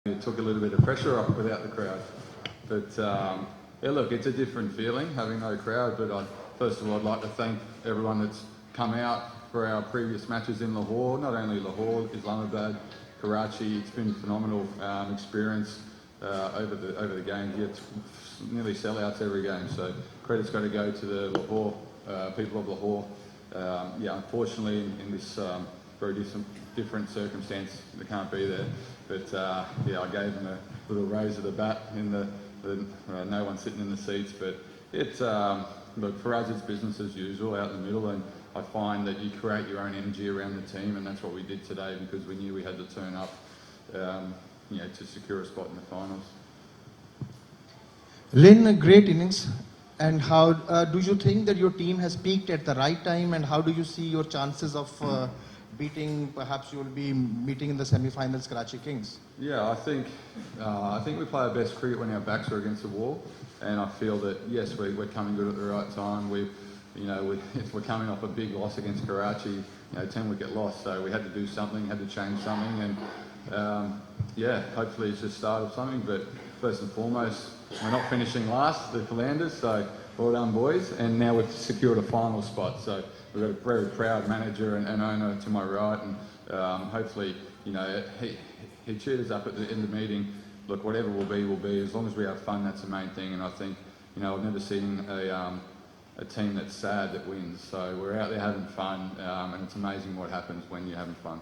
It took a little bit of pressure off without the crowd. But yeah, look, it's a different feeling having no crowd. But first of all, I'd like to thank everyone that's come out for our previous matches in Lahore. Not only Lahore, Islamabad, Karachi. It's been a phenomenal experience over the games. Yeah, it's nearly sellouts every game. So credit's got to go to the Lahore people of Lahore. Yeah, unfortunately, in this very different circumstance, they can't be there. But yeah, I gave them a little raise of the bat in the no one sitting in the seats. But it's look, for us, it's business as usual out in the middle, and I find that you create your own energy around the team, and that's what we did today because we knew we had to turn up, you know, to secure a spot in the finals. Lynn, a great innings. And how do you think that your team has peaked at the right time, and how do you see your chances of beating, perhaps you will be meeting in the semi-finals Karachi Kings? Yeah, I think we play our best cricket when our backs are against the wall, and I feel that yes, we're coming good at the right time. We're coming off a big loss against Karachi, you know, 10-wicket loss, so we had to do something, had to change something, and yeah, hopefully it's just start of something. But first and foremost, we're not finishing last, the Calanders, so well done, boys. And now we've secured a final spot, so we've got a very proud manager and owner to my right, and hopefully, you know, he cheered us up at the end of the meeting. Look, whatever will be. As long as we have fun, that's the main thing. And I think, you know, I've never seen a team that's sad that wins. So we're out there having fun, and it's amazing what happens when you're having fun.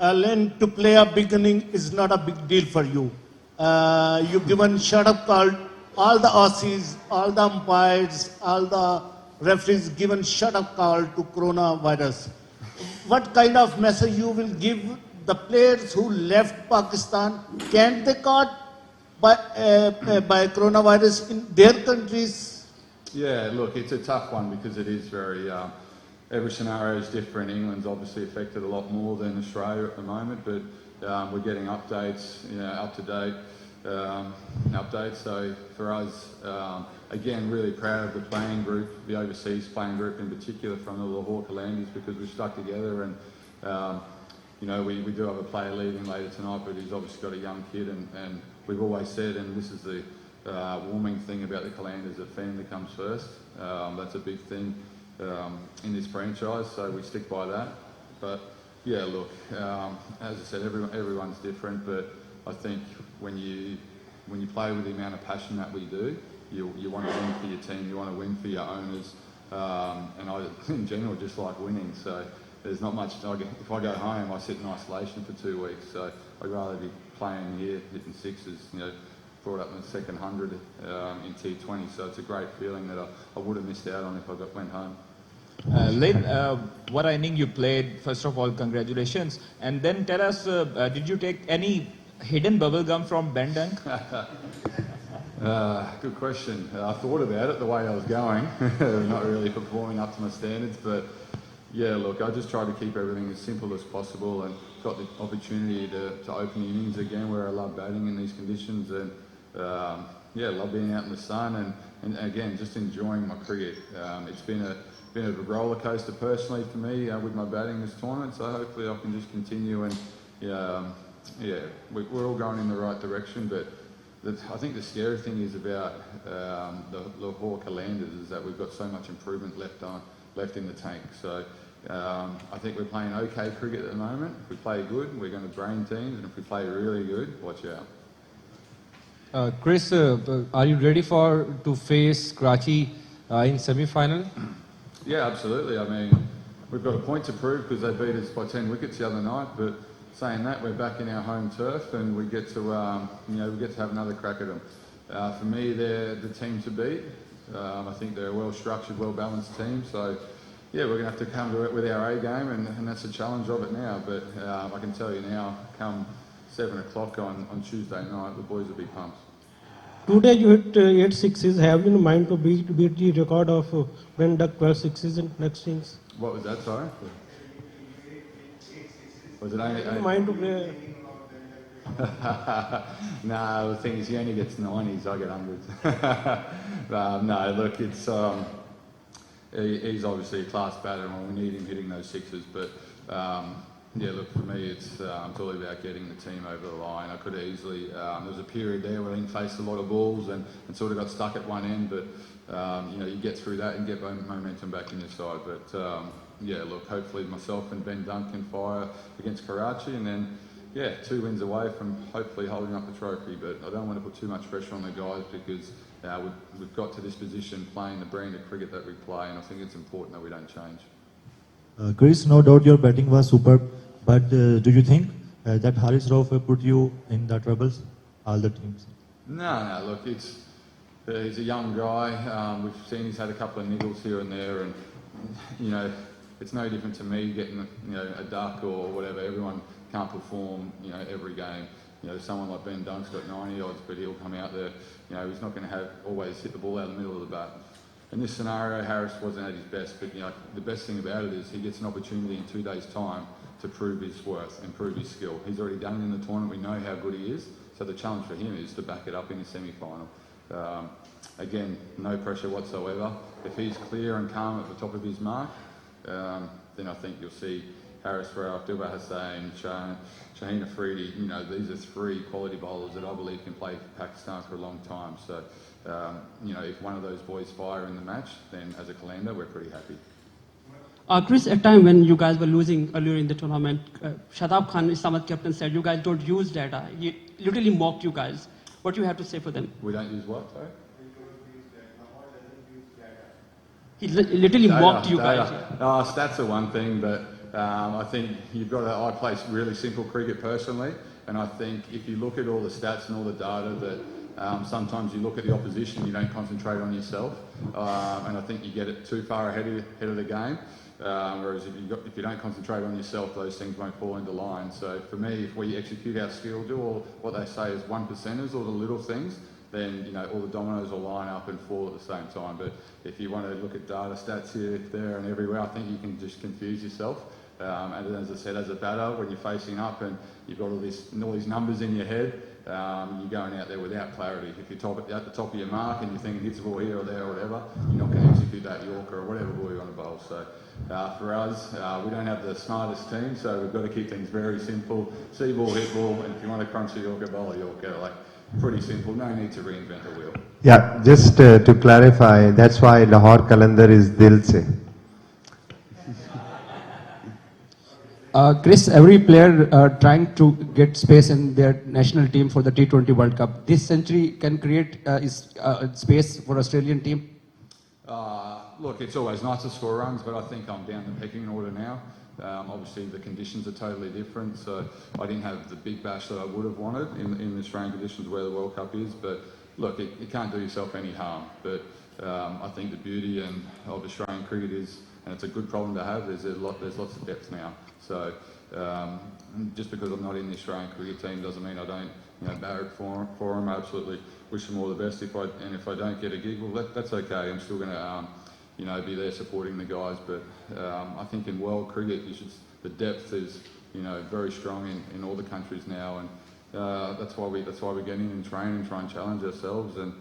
Lynn, to play a big inning is not a big deal for you. You've given shut-up call. All the Aussies, all the umpires, all the referees given shut-up call to coronavirus. What kind of message you will give the players who left Pakistan? Can't they caught by coronavirus in their countries? Yeah, look, it's a tough one because it is very. Every scenario is different. England's obviously affected a lot more than Australia at the moment, but we're getting updates, you know, up to date updates. So for us, again, really proud of the playing group, the overseas playing group in particular from the Lahore Calanders, because we've stuck together. And you know, we do have a player leaving later tonight, but he's obviously got a young kid, and we've always said, and this is the warming thing about the Calanders, that family comes first. That's a big thing in this franchise, so we stick by that. But yeah, look, as I said, everyone's different, but I think when you play with the amount of passion that we do, you want to win for your team, you want to win for your owners, and I, in general, just like winning. So there's not much. If I go home, I sit in isolation for 2 weeks. So I'd rather be playing here, hitting sixes. You know, brought up in the second 100 in T20. So it's a great feeling that I would have missed out on if I went home. Lynn, what inning you played? First of all, congratulations. And then tell us, did you take any hidden bubble gum from Ben Dunk? Good question. I thought about it the way I was going. Not really performing up to my standards, but yeah, look, I just tried to keep everything as simple as possible, and got the opportunity to open the innings again where I love batting in these conditions, and yeah, love being out in the sun, and again, just enjoying my cricket. It's been a roller coaster personally for me with my batting this tournament, so hopefully I can just continue, and yeah, we're all going in the right direction. But I think the scary thing is about the Lahore Calanders is that we've got so much improvement left in the tank. So I think we're playing okay cricket at the moment. If we play good, we're going to brain teams, and if we play really good, watch out. Chris, are you ready to face Karachi in semi-final? Yeah, absolutely. I mean, we've got a point to prove because they beat us by 10 wickets the other night. But saying that, we're back in our home turf, and we get to, have another crack at them. For me, they're the team to beat. I think they're a well-structured, well-balanced team. So, yeah, we're going to have to come to it with our A game, and that's the challenge of it now. But I can tell you now, come 7 o'clock on Tuesday night, the boys will be pumped. Today you hit 8 sixes. Have you in mind to beat the record of Ben Duck 12 sixes in next innings? What was that, sorry? Was it only... In mind to play? No, the thing is, he only gets 90s, I get 100s. No, look, it's... he's obviously a class batter, and we need him hitting those sixes, but Yeah, look, for me, it's all about getting the team over the line. I could have easily, there was a period there where I didn't face a lot of balls and sort of got stuck at one end, but, you get through that and get momentum back in your side. But, yeah, look, hopefully myself and Ben Dunk can fire against Karachi and then, yeah, 2 wins away from hopefully holding up the trophy. But I don't want to put too much pressure on the guys because we've got to this position playing the brand of cricket that we play, and I think it's important that we don't change. Chris, no doubt your batting was superb, but do you think that Haris Rauf put you in the troubles, all the teams? No, look, he's a young guy. We've seen he's had a couple of niggles here and there, and it's no different to me getting a duck or whatever. Everyone can't perform every game. Someone like Ben Dunk's got 90 odds, but he'll come out there. He's not going to always hit the ball out of the middle of the bat. In this scenario, Harris wasn't at his best, but the best thing about it is he gets an opportunity in 2 days' time to prove his worth and prove his skill. He's already done it in the tournament. We know how good he is. So the challenge for him is to back it up in the semi-final. Again, no pressure whatsoever. If he's clear and calm at the top of his mark, then I think you'll see Haris Rauf, Dilbar Hussain, Shaheen Afridi. These are 3 quality bowlers that I believe can play for Pakistan for a long time. So, if one of those boys fire in the match, then as a calendar, we're pretty happy. Chris, at time when you guys were losing earlier in the tournament, Shadab Khan, Islamabad captain, said you guys don't use data. He literally mocked you guys. What do you have to say for them? We don't use what, sorry? He literally mocked you guys. Stats are one thing, but I think you've got to. I play really simple cricket personally, and I think if you look at all the stats and all the data, that sometimes you look at the opposition, you don't concentrate on yourself, and I think you get it too far ahead of the game. Whereas if you don't concentrate on yourself, those things won't fall into line. So for me, if we execute our skill, do all what they say is 1%ers, all the little things, then all the dominoes will line up and fall at the same time. But if you want to look at data, stats here, there, and everywhere, I think you can just confuse yourself. And as I said, as a batter, when you're facing up and you've got all these numbers in your head, you're going out there without clarity. If you're at the top of your mark and you're thinking hits the ball here or there or whatever, you're not going to execute that Yorker or whatever ball you want to bowl. So for us, we don't have the smartest team, so we've got to keep things very simple. See ball, hit ball, and if you want to crunch a Yorker, bowl a Yorker. Pretty simple, no need to reinvent the wheel. Yeah, just to clarify, that's why Lahore Qalandar is Dil Se. Chris, every player trying to get space in their national team for the T20 World Cup. This century can create space for Australian team? Look, it's always nice to score runs, but I think I'm down the pecking order now. Obviously, the conditions are totally different, so I didn't have the big bash that I would have wanted in the Australian conditions where the World Cup is. But look, you can't do yourself any harm. But I think the beauty of Australian cricket is, and it's a good problem to have, there's lots of depth now. So just because I'm not in the Australian cricket team doesn't mean I don't barrack for them. I absolutely wish them all the best. If I don't get a gig, well, that's okay. I'm still going to be there supporting the guys. But I think in world cricket, the depth is very strong in all the countries now, and that's why we get in and train and try and challenge ourselves. And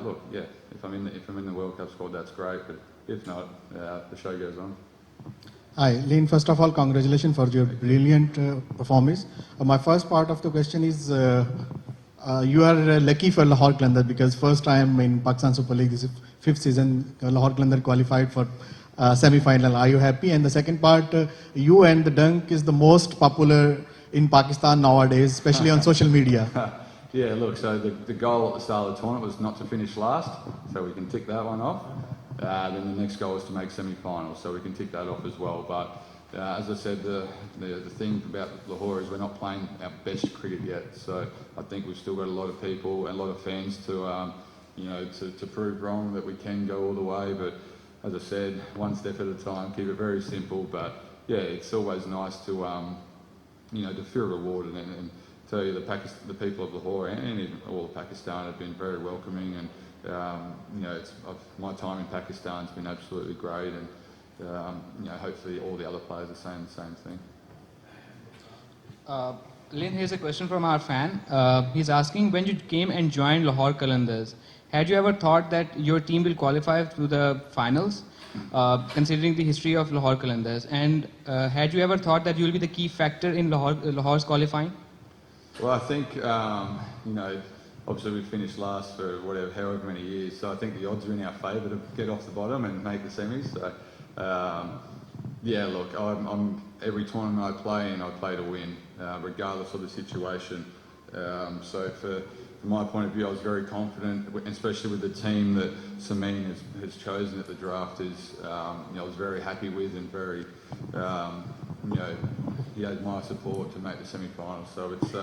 look, yeah, if I'm in the World Cup squad, that's great. But if not, the show goes on. Hi, Lynn. First of all, congratulations for your brilliant performance. My first part of the question is, you are lucky for Lahore Qalandar because first time in Pakistan Super League, this is 5th season, Lahore Qalandar qualified for semi-final. Are you happy? And the second part, you and the dunk is the most popular in Pakistan nowadays, especially on social media. Yeah, look, so the goal at the start of the tournament was not to finish last, so we can tick that one off. Then the next goal is to make semi-finals, so we can tick that off as well. But as I said, the thing about Lahore is we're not playing our best cricket yet. So I think we've still got a lot of people and a lot of fans to prove wrong that we can go all the way. But as I said, one step at a time, keep it very simple. But yeah, it's always nice to to feel rewarded and tell you the people of Lahore and even all of Pakistan have been very welcoming, and my time in Pakistan has been absolutely great, and hopefully all the other players are saying the same thing. Lynn, here's a question from our fan. He's asking, when you came and joined Lahore Qalandars, had you ever thought that your team will qualify to the finals? considering the history of Lahore Qalandars, and had you ever thought that you will be the key factor in Lahore's qualifying? Well, I think, obviously we finished last for however many years, so I think the odds are in our favour to get off the bottom and make the semis. So, yeah, look, I'm every tournament I play in, I play to win, regardless of the situation. So from my point of view, I was very confident, especially with the team that Samin has chosen at the draft. I was very happy with and very, he had my support to make the semi-finals. So it's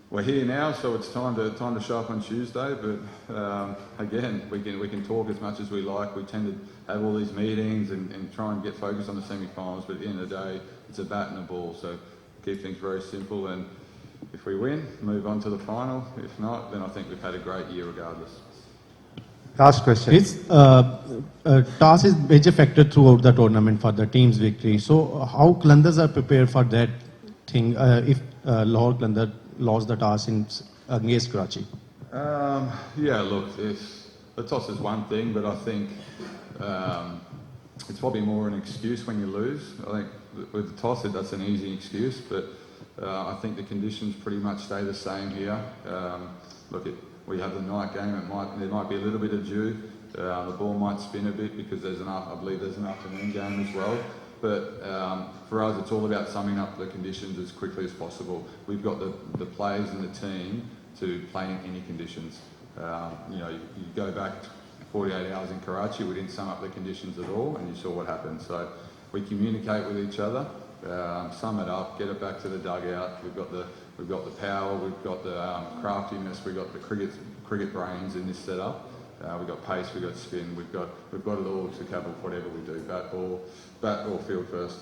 we're here now, so it's time to show up on Tuesday. But again, we can talk as much as we like. We tend to have all these meetings and try and get focused on the semi-finals. But at the end of the day, it's a bat and a ball. So keep things very simple. And if we win, move on to the final. If not, then I think we've had a great year regardless. Last question. Toss is major factor throughout the tournament for the team's victory. So how Qalandars are prepared for that thing if Lahore Qalandar lost the toss against Karachi? Yeah, look, the toss is one thing, but I think it's probably more an excuse when you lose. I think with the toss, that's an easy excuse, but I think the conditions pretty much stay the same here. Look, we have the night game. There might be a little bit of dew. The ball might spin a bit because I believe there's an afternoon game as well. But for us, it's all about summing up the conditions as quickly as possible. We've got the players and the team to play in any conditions. You go back 48 hours in Karachi, we didn't sum up the conditions at all, and you saw what happened. So we communicate with each other, sum it up, get it back to the dugout. We've got the power, we've got the craftiness, we've got the cricket brains in this setup. We've got pace, we've got spin, we've got it all to cover whatever we do, bat, ball, field first.